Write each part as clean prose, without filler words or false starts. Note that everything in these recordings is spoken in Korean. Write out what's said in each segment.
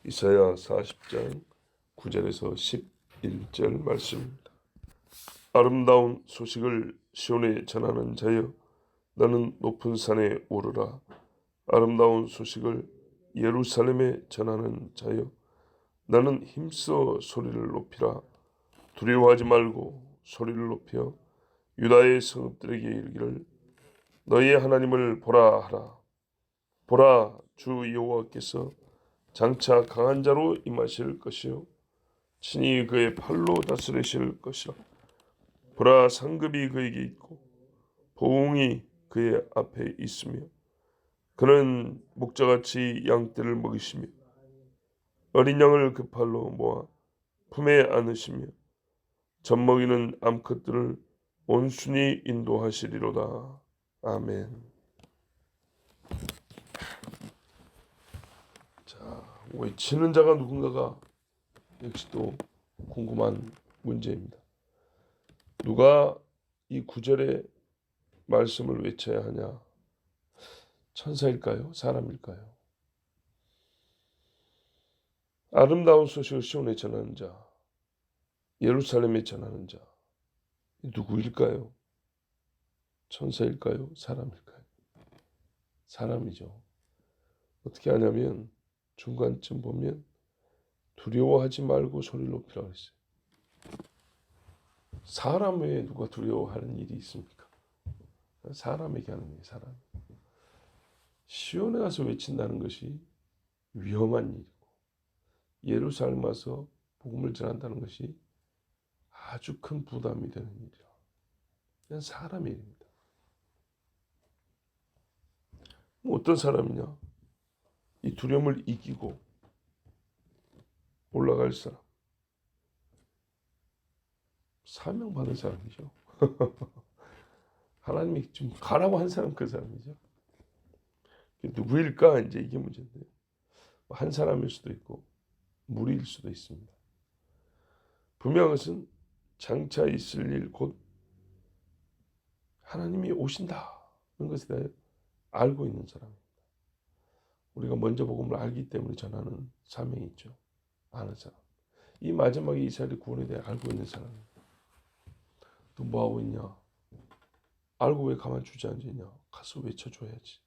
이사야 40장 9절에서 11절 말씀입니다. 아름다운 소식을 시온에 전하는 자여, 너는 높은 산에 오르라. 아름다운 소식을 예루살렘에 전하는 자여, 너는 힘써 소리를 높이라. 두려워하지 말고 소리를 높여 유다의 성읍들에게 이르기를, 너희의 하나님을 보라 하라. 보라, 주 여호와께서 장차 강한 자로 임하실 것이요 친히 그의 팔로 다스리실 것이라. 보라, 상급이 그에게 있고 보응이 그의 앞에 있으며, 그는 목자같이 양떼를 먹이시며 어린 양을 그 팔로 모아 품에 안으시며 젖먹이는 암컷들을 온순히 인도하시리로다. 아멘. 자, 외치는 자가 누군가가 역시 또 궁금한 문제입니다. 누가 이 구절의 말씀을 외쳐야 하냐? 천사일까요? 사람일까요? 아름다운 소식을 시온에 전하는 자, 예루살렘에 전하는 자, 누구일까요? 천사일까요? 사람일까요? 사람이죠. 어떻게 하냐면 중간쯤 보면 두려워하지 말고 소리를 높이라고 했어요. 사람 외에 누가 두려워하는 일이 있습니까? 사람에게 하는 일이에요. 사람. 시온에 가서 외친다는 것이 위험한 일이고, 예루살렘 와서 복음을 전한다는 것이 아주 큰 부담이 되는 일이야. 그냥 사람의 일입니다. 어떤 사람이냐? 이 두려움을 이기고 올라갈 사람. 사명받은 사람이죠. 하나님이 좀 가라고 한 사람, 그 사람이죠. 누구일까? 이제 이게 문제인데요. 한 사람일 수도 있고 무리일 수도 있습니다. 분명한 것은 장차 있을 일, 곧 하나님이 오신다는 것에 대해 알고 있는 사람입니다. 우리가 먼저 복음을 알기 때문에 전하는 사명이 있죠. 아는 사람. 이 마지막에 이스라엘의 구원에 대해 알고 있는 사람입니다. 또 뭐하고 있냐? 알고 왜 가만 주저앉으냐? 가서 외쳐줘야지.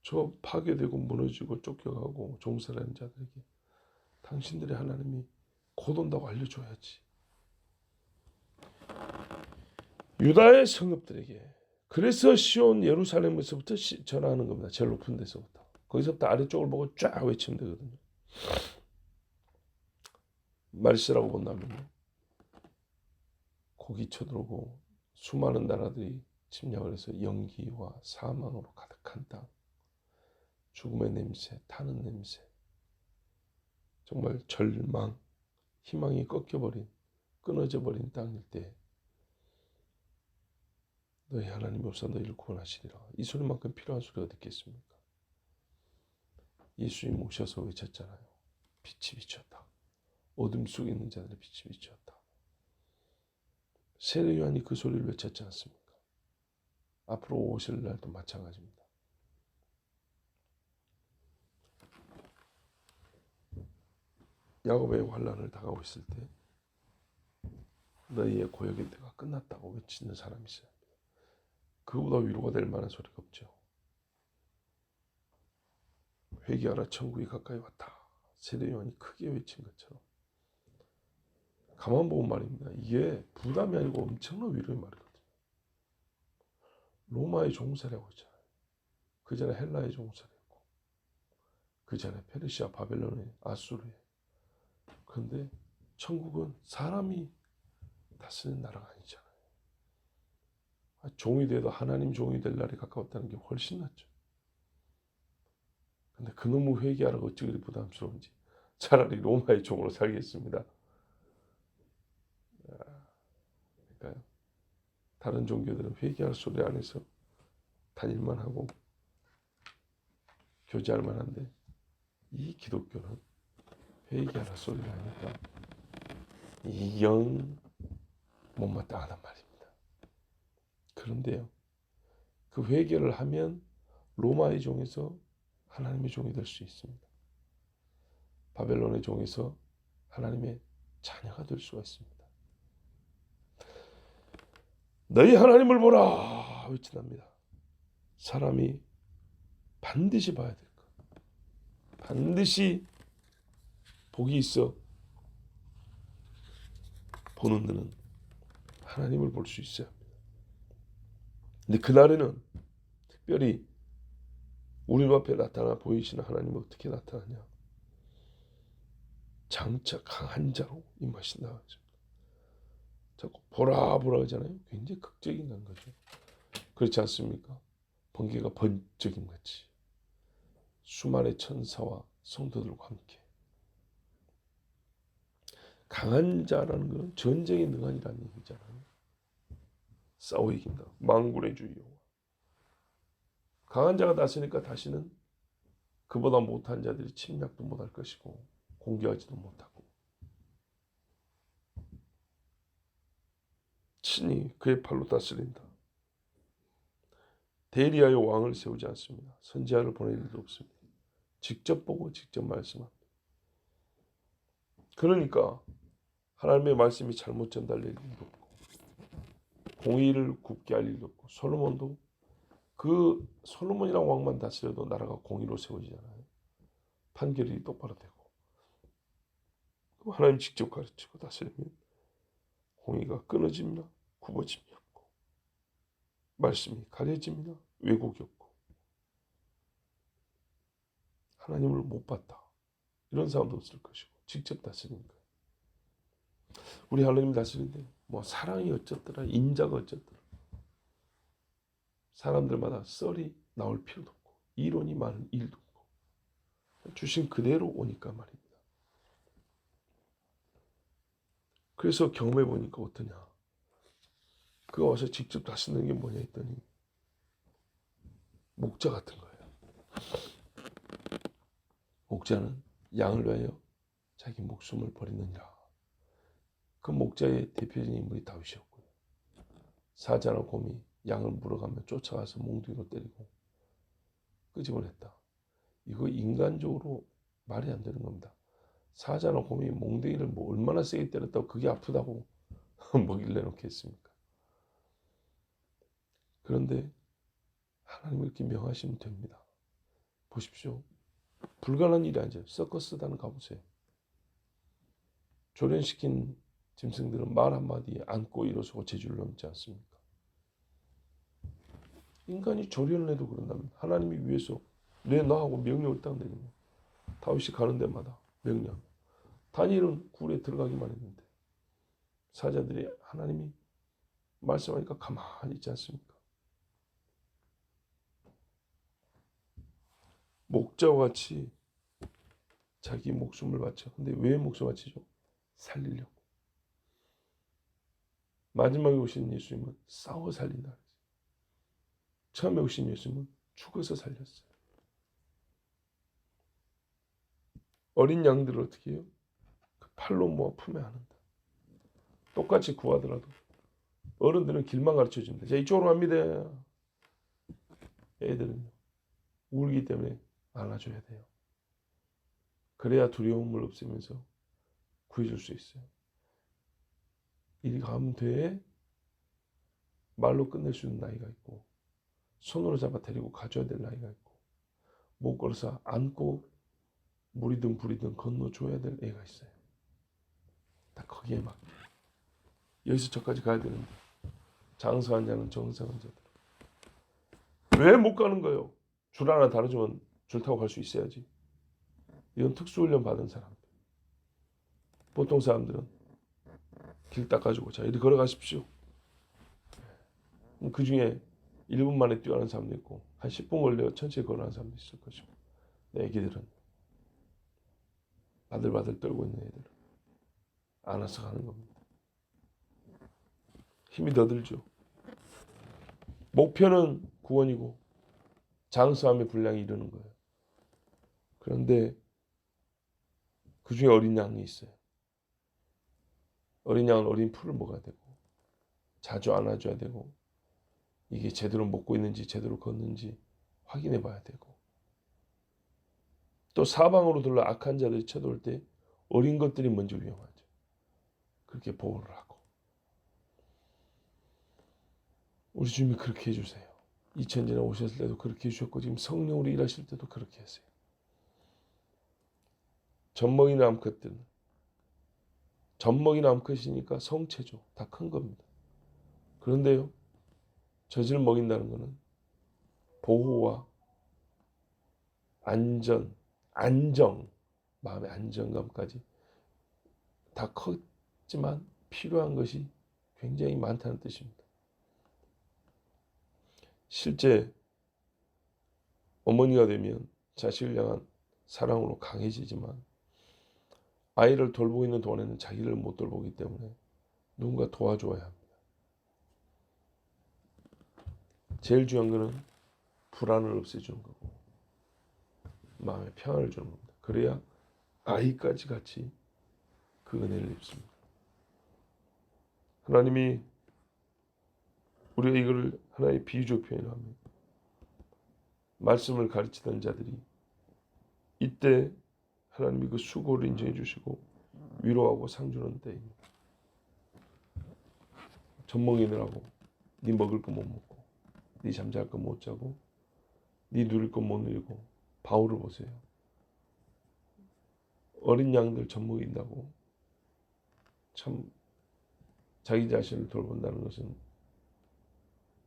저 파괴되고 무너지고 쫓겨가고 종살이하는 자들에게 당신들의 하나님이 곧 온다고 알려줘야지. 유다의 성읍들에게. 그래서 시온 예루살렘에서부터 전하는 겁니다. 제일 높은 데서부터. 거기서부터 아래쪽을 보고 쫙 외치면 되거든요. 말세라고 본다면 고기 쳐들어오고 수많은 나라들이 침략을 해서 연기와 사망으로 가득한 땅, 죽음의 냄새, 타는 냄새, 정말 절망, 희망이 꺾여버린, 끊어져 버린 땅일 때 너희 하나님이 오사 너희를 구원하시리라. 이 소리만큼 필요한 소리가 어디 있겠습니까? 예수님 오셔서 외쳤잖아요. 빛이 비쳤다. 어둠 속에 있는 자들의 빛이 비쳤다. 세례 요한이 그 소리를 외쳤지 않습니까? 앞으로 오실 날도 마찬가지입니다. 야곱의 환난을 당하고 있을 때 너희의 고역의 때가 끝났다고 외치는 사람이 있어요. 그보다 위로가 될 만한 소리가 없죠. 회개하라, 천국이 가까이 왔다. 세례 요한이 크게 외친 것처럼. 가만 보면 말입니다. 이게 부담이 아니고 엄청난 위로의 말이거든요. 로마의 종살이하고 있잖아요. 그 전에 헬라의 종살이했고, 그 전에 페르시아, 바벨론의, 아수르의. 그런데 천국은 사람이 다스리는 나라가 아니잖아요. 종이 돼도 하나님 종이 될 날이 가까웠다는 게 훨씬 낫죠. 근데 그놈의 회개하라고 어찌 그리 부담스러운지 차라리 로마의 종으로 살겠습니다. 그러니까요. 다른 종교들은 회개할 소리 안에서 다닐만 하고 교제할 만한데 이 기독교는 회개하라 소리가 아니까 영 못마땅하단 말입니다. 그런데요, 그 회개를 하면 로마의 종에서 하나님의 종이 될 수 있습니다. 바벨론의 종에서 하나님의 자녀가 될 수가 있습니다. 너희 하나님을 보라 외친답니다. 사람이 반드시 봐야 될 것. 반드시 복이 있어 보는 눈은 하나님을 볼 수 있어야 합니다. 근데 그날에는 특별히 우리 눈앞에 나타나 보이시는 하나님은 어떻게 나타나냐? 장차 강한 자로 임하신다. 자꾸 보라 보라 하잖아요. 굉장히 극적인 거죠. 그렇지 않습니까? 번개가 번쩍임 같이 수많은 천사와 성도들과 함께 강한 자라는 것은 전쟁에 능한이라는 얘기잖아요. 싸워 이긴다. 만군의 주 여호와. 강한 자가 나서니까 다시는 그보다 못한 자들이 침략도 못할 것이고 공격하지도 못하고 친히 그의 팔로 다스린다. 대리하여 왕을 세우지 않습니다. 선지자를 보낼 일도 없습니다. 직접 보고 직접 말씀합니다. 그러니까 하나님의 말씀이 잘못 전달될 일도 없고 공의를 굽게 할 일도 없고 솔로몬도 그 솔로몬이랑 왕만 다스려도 나라가 공의로 세워지잖아요. 판결이 똑바로 되고 하나님 직접 가르치고 다스리면 공의가 끊어집니다. 굽어짐이 없고 말씀이 가려집니다. 왜곡이 없고 하나님을 못 봤다. 이런 사람도 없을 것이고 직접 다스리는 거예요. 우리 하나님 다스리는데 뭐 사랑이 어쩌더라 인자가 어쩌더라 사람들마다 썰이 나올 필요도 없고 이론이 많은 일도 없고 주신 그대로 오니까 말입니다. 그래서 경험해 보니까 어떠냐. 그가 와서 직접 다스리는 게 뭐냐 했더니 목자 같은 거예요. 목자는 양을 위하여 자기 목숨을 버리느니라. 그 목자의 대표적인 인물이 다윗이었고요. 사자나 곰이 양을 물어가며 쫓아가서 몽둥이로 때리고 끄집어냈다. 이거 인간적으로 말이 안 되는 겁니다. 사자나 곰이 몽둥이를 뭐 얼마나 세게 때렸다고 그게 아프다고 먹이를 내놓겠습니까? 그런데 하나님을 이렇게 명하시면 됩니다. 보십시오. 불가능한 일이 아니죠. 서커스단을 가보세요. 조련시킨 짐승들은 말 한마디에 안고 일어서고 제주를 넘지 않습니까? 인간이 조련을 해도 그런다면 하나님이 위해서 너하고 명령을 딱 내리면 다윗이 가는 데마다 명령. 다니엘은 굴에 들어가기만 했는데 사자들이 하나님이 말씀하니까 가만히 있지 않습니까? 목자와 같이 자기 목숨을 바쳐. 근데 왜 목숨 바치죠? 살리려고. 마지막에 오신 예수님은 싸워 살린다. 처음에 오신 예수님은 죽어서 살렸어요. 어린 양들을 어떻게 해요? 그 팔로 모아 품에 안는다. 똑같이 구하더라도 어른들은 길만 가르쳐 줍니다. 자, 이쪽으로 갑니다. 애들은 울기 때문에 안아줘야 돼요. 그래야 두려움을 없애면서 구해줄 수 있어요. 이리 가면 돼. 말로 끝낼 수 있는 나이가 있고 손으로 잡아 데리고 가줘야 될 나이가 있고 못 걸어서 안고 물이든 불이든 건너줘야 될 애가 있어요. 다 거기에 맞게. 여기서 저까지 가야 되는데 장성한 자는 정성한 자들. 왜 못 가는 거예요? 줄 하나 다뤄주면 줄 타고 갈 수 있어야지. 이건 특수훈련 받은 사람들. 보통 사람들은 길 닦아주고 자 이리 걸어가십시오. 그 중에 1분 만에 뛰어가는 사람도 있고 한 10분 걸려 천천히 걸어가는 사람도 있을 것이고 내 애기들은 바들바들 떨고 있는 애들은 안아서 가는 겁니다. 힘이 더 들죠. 목표는 구원이고 장수함의 분량이 이르는 거예요. 그런데 그 중에 어린 양이 있어요. 어린 양은 어린 풀을 먹어야 되고 자주 안아줘야 되고 이게 제대로 먹고 있는지 제대로 걷는지 확인해 봐야 되고 또 사방으로 둘러 악한 자들이 쳐들어올 때 어린 것들이 먼저 위험하죠. 그렇게 보호를 하고. 우리 주님이 그렇게 해주세요. 2000년에 오셨을 때도 그렇게 해주셨고 지금 성령으로 일하실 때도 그렇게 하세요. 젖먹이나 암컷들은 젖먹이나 암컷이니까 성체죠. 다 큰 겁니다. 그런데요. 젖을 먹인다는 것은 보호와 안정, 마음의 안정감까지 다 컸지만 필요한 것이 굉장히 많다는 뜻입니다. 실제 어머니가 되면 자식을 향한 사랑으로 강해지지만 아이를 돌보고 있는 동안에는 자기를 못 돌보기 때문에 누군가 도와줘야 합니다. 제일 중요한 것은 불안을 없애주는 거고 마음의 평안을 주는 겁니다. 그래야 아이까지 같이 그 은혜를 입습니다. 하나님이 우리가 이걸 하나의 비유적 표현을 하면 말씀을 가르치던 자들이 이때 하나님이 그 수고를 인정해 주시고 위로하고 상 주는 때입니다. 젖먹이느라고 네 먹을 거 못 먹고 네 잠잘 거 못 자고 네 누릴 거 못 누리고 바울을 보세요. 어린 양들 젖먹인다고 참 자기 자신을 돌본다는 것은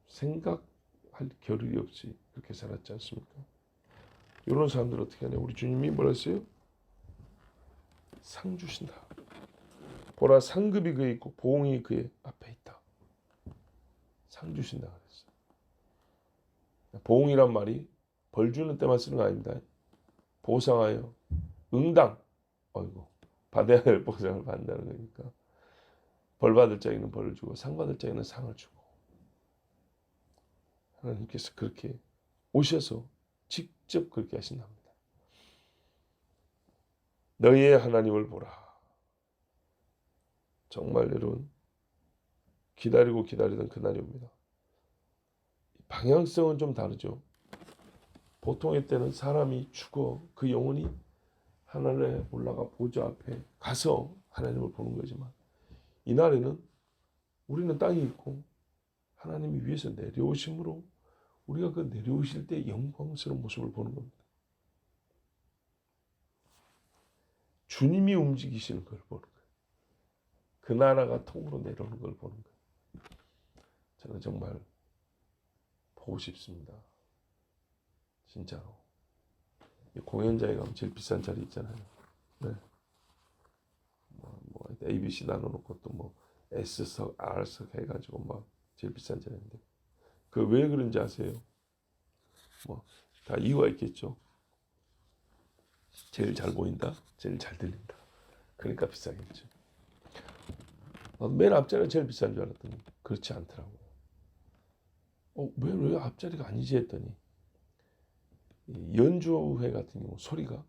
생각할 겨를이 없이 그렇게 살았지 않습니까? 이런 사람들 어떻게 하냐? 우리 주님이 뭐라 했어요? 상 주신다. 보라 상급이 그에 있고 보응이 그의 앞에 있다. 상 주신다 그랬어요. 보응이란 말이 벌 주는 때만 쓰는 거 아닙니다. 보상하여 응당. 어이구 받아야 할 보상을 받는다는 거니까. 벌 받을 자에게는 벌을 주고 상 받을 자에게는 상을 주고. 하나님께서 그렇게 오셔서 직접 그렇게 하신답니다. 너희의 하나님을 보라. 정말 여러분 기다리고 기다리던 그날이 옵니다. 방향성은 좀 다르죠. 보통의 때는 사람이 죽어 그 영혼이 하늘에 올라가 보좌 앞에 가서 하나님을 보는 거지만 이날에는 우리는 땅에 있고 하나님이 위에서 내려오심으로 우리가 그 내려오실 때 영광스러운 모습을 보는 겁니다. 주님이 움직이시는 걸 보는 거예요. 그 나라가 통으로 내려오는 걸 보는 거예요. 저는 정말 보고 싶습니다. 진짜로. 공연장에 가면 제일 비싼 자리 있잖아요. 네. 뭐 ABC 나눠놓고 또 뭐 S석, R석 해가지고 막 제일 비싼 자리인데 그 왜 그런지 아세요? 뭐 다 이유가 있겠죠. 제일 잘 보인다, 제일 잘 들린다. 그러니까 비싸겠죠. 맨 앞자리가 제일 비싼 줄 알았더니 그렇지 않더라고요. 왜 앞자리가 아니지 했더니 연주회 같은 경우 소리가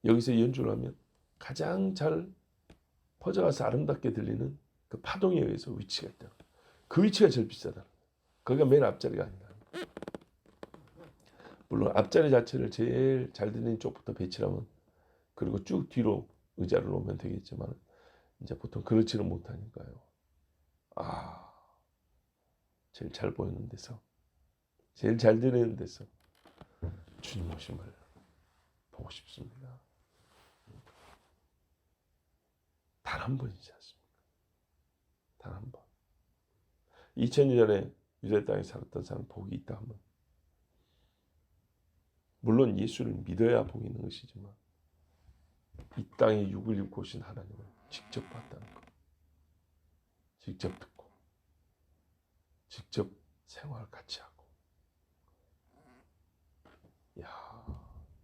여기서 연주를 하면 가장 잘 퍼져가서 아름답게 들리는 그 파동에 의해서 위치가 있다. 그 위치가 제일 비싸다. 거기가 맨 앞자리가 아니다. 물론 앞자리 자체를 제일 잘 들리는 쪽부터 배치하면 그리고 쭉 뒤로 의자를 놓으면 되겠지만 이제 보통 그렇지는 못하니까요. 제일 잘 보이는 데서 제일 잘 들리는 데서 주님 오심을 보고 싶습니다. 단 한 번이지 않습니까? 단 한 번. 2000년 전에 유대 땅에 살았던 사람 복이 있다 하면 물론 예수를 믿어야 복이 있는 것이지만 이 땅에 육을 입고 오신 하나님을 직접 봤다는 것. 직접 듣고 직접 생활 같이 하고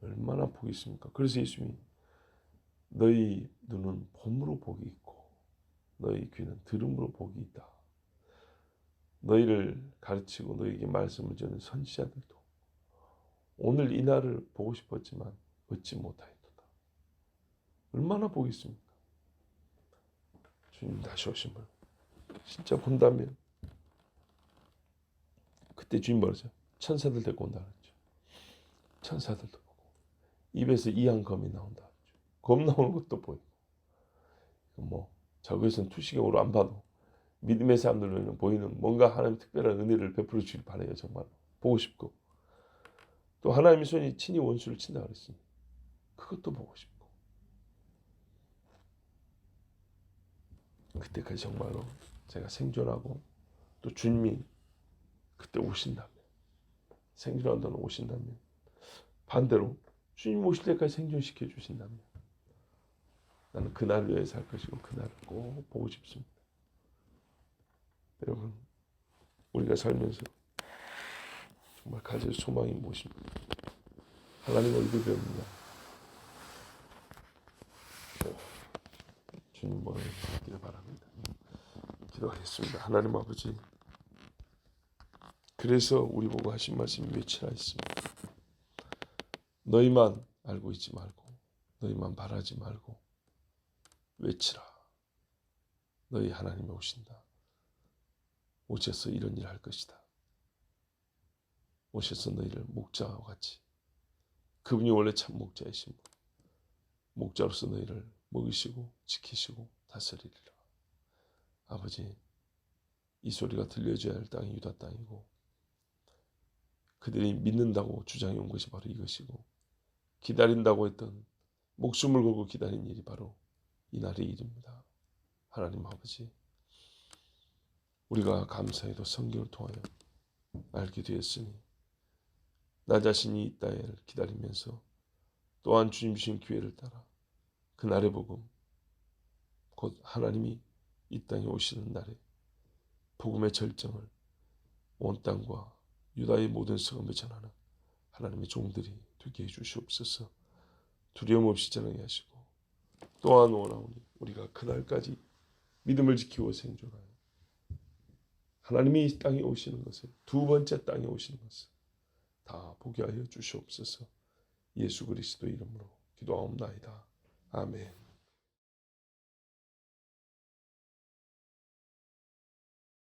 얼마나 복이 있습니까? 그래서 예수님이 너희 눈은 봄으로 복이 있고 너희 귀는 들음으로 복이 있다. 너희를 가르치고 너희에게 말씀을 전하는 선지자들도 오늘 이 날을 보고 싶었지만 얻지 못하였도다. 얼마나 복이 있습니까? 주님 다시 오심을 진짜 본다면 그때 주님 뭐라죠? 천사들 데리고 온다 그랬죠. 천사들도 보고 입에서 이한 검이 나온다. 검 나오는 것도 보이고 뭐 저것은 투시경으로 안 봐도 믿음의 사람들은 보이는 뭔가 하나님 특별한 은혜를 베풀어 주길 바라요. 정말 보고 싶고 또 하나님의 손이 친히 원수를 친다 그랬으니 그것도 보고 싶고 그때까지 정말로 제가 생존하고 또 주님이 그때 오신다면 생존한 동안 오신다면 반대로 주님 오실 때까지 생존시켜 주신다면 나는 그날을 위해 살 것이고 그날을 꼭 보고 싶습니다. 여러분 우리가 살면서 정말 가질 소망이 무엇입니까? 하나님 얼굴 배웁니다. 주님 보내 주시기를 바랍니다. 기도하겠습니다. 하나님 아버지 그래서 우리 보고 하신 말씀이 외치라 했습니다. 너희만 알고 있지 말고 너희만 바라지 말고 외치라. 너희 하나님이 오신다. 오셔서 이런 일을 할 것이다. 오셔서 너희를 목자와 같이 그분이 원래 참 목자이신 분 목자로서 너희를 먹이시고 지키시고 다스리리라. 아버지 이 소리가 들려줘야 할 땅이 유다 땅이고 그들이 믿는다고 주장해 온 것이 바로 이것이고 기다린다고 했던 목숨을 걸고 기다린 일이 바로 이날의 일입니다. 하나님 아버지 우리가 감사해도 성경을 통하여 알게 되었으니 나 자신이 이 땅을 기다리면서 또한 주님 주신 기회를 따라 그날의 복음 곧 하나님이 이 땅에 오시는 날에 복음의 절정을 온 땅과 유다의 모든 성읍에 전하는 하나님의 종들이 되게 해주시옵소서. 두려움 없이 전하게 하시고 또한 원하오니 우리가 그날까지 믿음을 지키고 생존하여 하나님이 이 땅에 오시는 것을 두 번째 땅에 오시는 것을 다 보게 하여 주시옵소서. 예수 그리스도 이름으로 기도하옵나이다. 아멘.